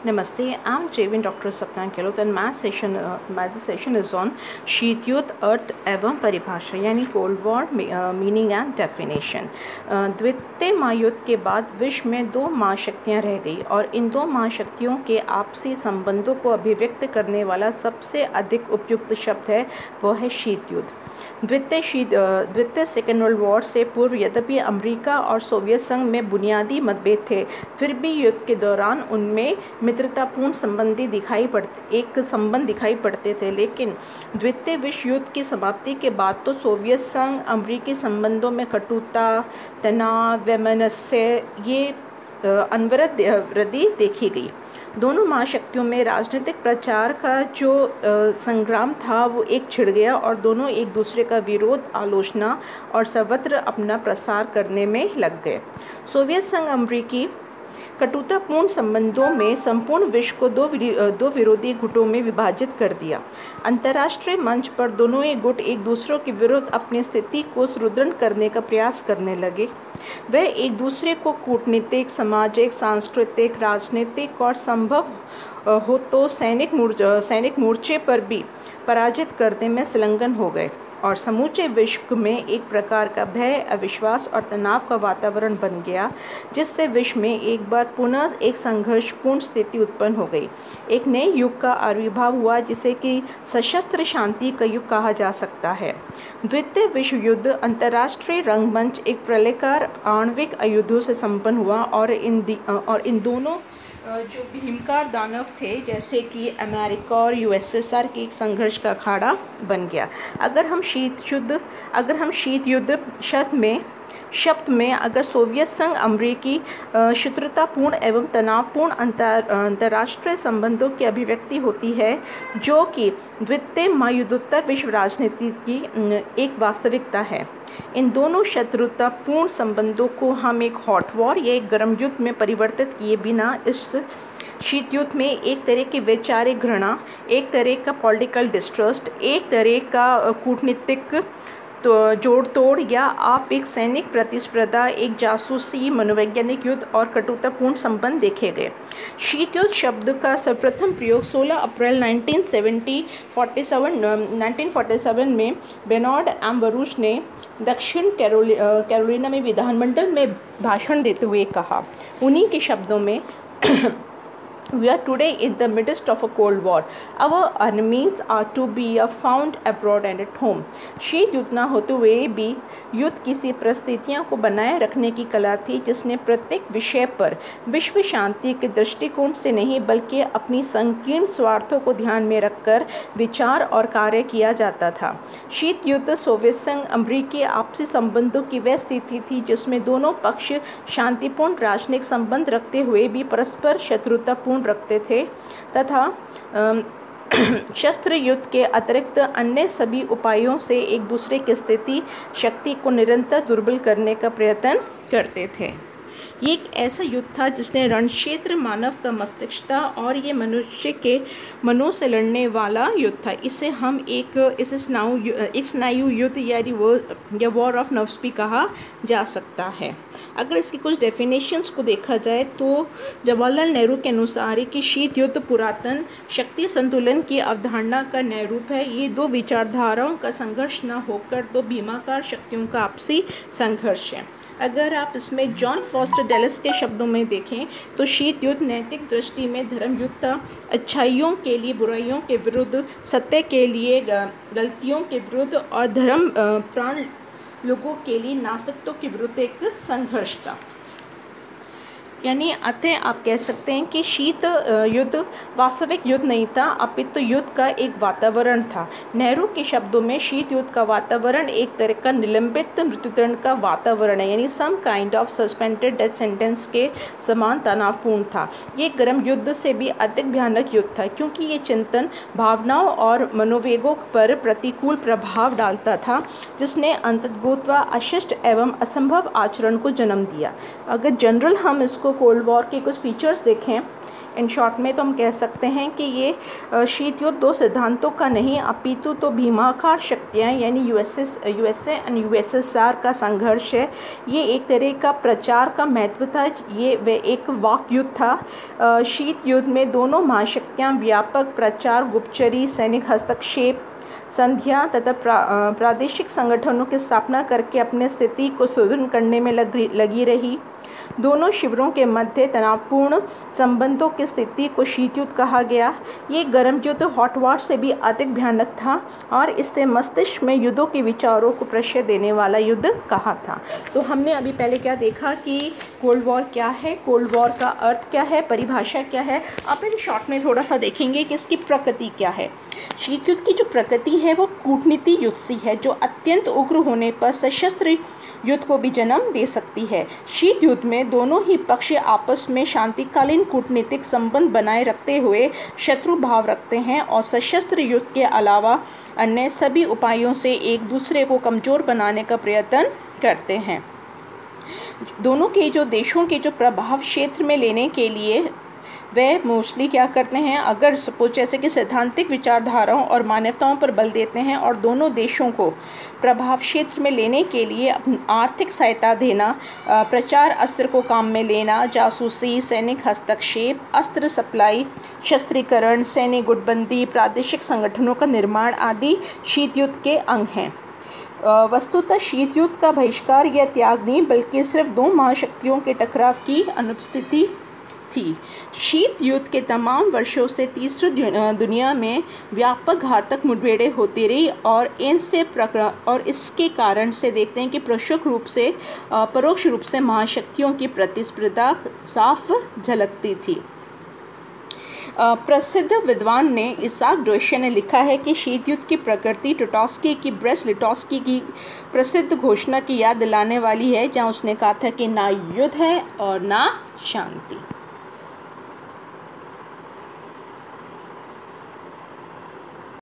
Namaste, I'm Jevin Dr. Sapna Gelot and my session is on शीत युद्ध अर्थ एवं परिभाषा यानी cold war meaning and definition. द्वितीय महायुद्ध के बाद विश्व में दो महाशक्तियाँ रह गई और इन दो महाशक्तियों के आपसी संबंधों को अभिव्यक्त करने वाला सबसे अधिक उपयुक्त शब्द है वो है शीत युद्ध। द्वितीय सेकेंड वर्ल्ड वॉर से पूर्व यद्यपि अमेरिका और सोवियत संघ में बुनियादी मतभेद थे, फिर भी युद्ध के दौरान उनमें मित्रतापूर्ण संबंध दिखाई पड़ते थे। लेकिन द्वितीय विश्व युद्ध की समाप्ति के बाद तो सोवियत संघ अमेरिकी संबंधों में कटुता, तनाव, वैमनस्य ये अनवरत वृद्धि देखी गई। दोनों महाशक्तियों में राजनीतिक प्रचार का जो संग्राम था वो एक छिड़ गया और दोनों एक दूसरे का विरोध, आलोचना और सर्वत्र अपना प्रसार करने में लग गए। सोवियत संघ अमेरिकी कटुतापूर्ण संबंधों में संपूर्ण विश्व को दो विरोधी गुटों में विभाजित कर दिया। अंतर्राष्ट्रीय मंच पर दोनों ही गुट एक दूसरे के विरुद्ध अपनी स्थिति को सुदृढ़ करने का प्रयास करने लगे। वह एक दूसरे को कूटनीतिक, सामाजिक, सांस्कृतिक, राजनीतिक और संभव हो तो सैनिक मोर्चे पर भी पराजित करने में संलग्न हो गए और समूचे विश्व में एक प्रकार का भय, अविश्वास और तनाव का वातावरण बन गया, जिससे विश्व में एक बार पुनः एक संघर्षपूर्ण स्थिति उत्पन्न हो गई। एक नए युग का आविर्भाव हुआ जिसे कि सशस्त्र शांति का युग कहा जा सकता है। द्वितीय विश्व युद्ध अंतर्राष्ट्रीय रंगमंच एक प्रलयकार आणविक युद्धों से संपन्न हुआ और इन दोनों जो भीमकार दानव थे जैसे कि अमेरिका और यूएसएसआर के एक संघर्ष का अखाड़ा बन गया। अगर हम शीत युद्ध शब्द में अगर सोवियत संघ अमेरिकी शत्रुतापूर्ण एवं तनावपूर्ण अंतर्राष्ट्रीय संबंधों की अभिव्यक्ति होती है, जो कि द्वितीय महायुद्धोत्तर विश्व राजनीति की एक वास्तविकता है। इन दोनों शत्रुतापूर्ण संबंधों को हम एक हॉट वॉर या एक गर्म युद्ध में परिवर्तित किए बिना इस शीत युद्ध में एक तरह की वैचारिक घृणा, एक तरह का पॉलिटिकल डिस्ट्रस्ट, एक तरह का कूटनीतिक जोड़ तोड़ या आप एक सैनिक प्रतिस्पर्धा, एक जासूसी, मनोवैज्ञानिक युद्ध और कटुतापूर्ण संबंध देखे गए। शीत युद्ध शब्द का सर्वप्रथम प्रयोग 16 अप्रैल 1947 में बेनार्ड एम वरूच ने दक्षिण कैरोलिना में विधानमंडल में भाषण देते हुए कहा। उन्हीं के शब्दों में We are today in the midst of a cold war. Our enemies are to be found abroad and at home. शीत युद्ध न होते हुए भी युद्ध किसी परिस्थितियों को बनाए रखने की कला थी जिसने प्रत्येक विषय पर विश्व शांति के दृष्टिकोण से नहीं बल्कि अपनी संकीर्ण स्वार्थों को ध्यान में रखकर विचार और कार्य किया जाता था। शीत युद्ध सोवियत संघ अमेरिकी आपसी संबंधों की वह स्थिति थी जिसमें दोनों पक्ष शांतिपूर्ण राजनीतिक संबंध रखते हुए भी परस्पर शत्रुतापूर्ण रखते थे तथा शस्त्र युद्ध के अतिरिक्त अन्य सभी उपायों से एक दूसरे की स्थिति शक्ति को निरंतर दुर्बल करने का प्रयत्न करते थे। ये एक ऐसा युद्ध था जिसने रणक्षेत्र मानव का मस्तिष्क था और ये मनुष्य के मनों से लड़ने वाला युद्ध था। इसे हम एक स्नायु युद्ध या वॉर ऑफ नर्व्स भी कहा जा सकता है। अगर इसकी कुछ डेफिनेशंस को देखा जाए तो जवाहरलाल नेहरू के अनुसार कि शीत युद्ध पुरातन शक्ति संतुलन की अवधारणा का नया रूप है। ये दो विचारधाराओं का संघर्ष न होकर दो भीमाकार शक्तियों का आपसी संघर्ष है। अगर आप इसमें जॉन फॉस्टर डैलिस के शब्दों में देखें तो शीत युद्ध नैतिक दृष्टि में धर्म युद्ध था। अच्छाइयों के लिए बुराइयों के विरुद्ध, सत्य के लिए गलतियों के विरुद्ध और धर्म प्राण लोगों के लिए नास्तिकता के विरुद्ध एक संघर्ष था। यानी अतः आप कह सकते हैं कि शीत युद्ध वास्तविक युद्ध नहीं था, अपितु युद्ध का एक वातावरण था। नेहरू के शब्दों में शीत युद्ध का वातावरण एक तरह का निलंबित मृत्युदंड का वातावरण है, यानी some kind of suspended death sentence के समान तनावपूर्ण था। ये गर्म युद्ध से भी अधिक भयानक युद्ध था क्योंकि ये चिंतन, भावनाओं और मनोवेगों पर प्रतिकूल प्रभाव डालता था, जिसने अंततः अशिष्ट एवं असंभव आचरण को जन्म दिया। अगर जनरल हम इसको कोल्ड वॉर के कुछ फीचर्स देखें, इन शॉर्ट में तो हम कह सकते हैं कि ये शीत युद्ध दो सिद्धांतों का नहीं अपितु तो भीमाकार शक्तियाँ यानी यूएसए एंड यूएसएसआर का संघर्ष है। ये एक तरह का प्रचार का महत्व था, ये वे एक वाक युद्ध था। शीत युद्ध में दोनों महाशक्तियाँ व्यापक प्रचार, गुप्तचरी, सैनिक हस्तक्षेप, संधियां तथा प्रादेशिक संगठनों की स्थापना करके अपने स्थिति को सुदृढ़ करने में लगी रही। दोनों शिविरों के मध्य तनावपूर्ण संबंधों की स्थिति को शीत युद्ध कहा गया। ये गर्म युद्ध हॉट वॉर से भी अधिक भयानक था और इससे मस्तिष्क में युद्धों के विचारों को प्रश्रय देने वाला युद्ध कहा था। तो हमने अभी पहले क्या देखा कि कोल्ड वॉर क्या है, कोल्ड वॉर का अर्थ क्या है, परिभाषा क्या है। अब इन शॉर्ट में थोड़ा सा देखेंगे कि इसकी प्रकृति क्या है। शीत युद्ध की जो प्रकृति है वो कूटनीति युद्ध सी है, जो अत्यंत उग्र होने पर सशस्त्र युद्ध को भी जन्म दे सकती है। शीत युद्ध में दोनों ही पक्ष आपस में शांतिकालीन कूटनीतिक संबंध बनाए रखते हुए शत्रु भाव रखते हैं और सशस्त्र युद्ध के अलावा अन्य सभी उपायों से एक दूसरे को कमज़ोर बनाने का प्रयत्न करते हैं। दोनों के जो देशों के जो प्रभाव क्षेत्र में लेने के लिए वे मोस्टली क्या करते हैं, अगर सपोज जैसे कि सैद्धांतिक विचारधाराओं और मानवताओं पर बल देते हैं और दोनों देशों को प्रभाव क्षेत्र में लेने के लिए आर्थिक सहायता देना, प्रचार अस्त्र को काम में लेना, जासूसी, सैनिक हस्तक्षेप, अस्त्र सप्लाई, शस्त्रीकरण, सैन्य गुटबंदी, प्रादेशिक संगठनों का निर्माण आदि शीत युद्ध के अंग हैं। वस्तुतः शीत युद्ध का बहिष्कार या त्याग नहीं बल्कि सिर्फ दो महाशक्तियों के टकराव की अनुपस्थिति थी। शीत युद्ध के तमाम वर्षों से तीसरी दुनिया में व्यापक घातक मुठभेड़ें होती रही और इसके कारण से देखते हैं कि परोक्ष रूप से महाशक्तियों की प्रतिस्पर्धा साफ झलकती थी। प्रसिद्ध विद्वान ने इसाक ड्वेशर ने लिखा है कि शीत युद्ध की प्रकृति ब्रेस्ट-लिटोव्स्की की प्रसिद्ध घोषणा की याद दिलाने वाली है, जहां उसने कहा था कि ना युद्ध है और ना शांति।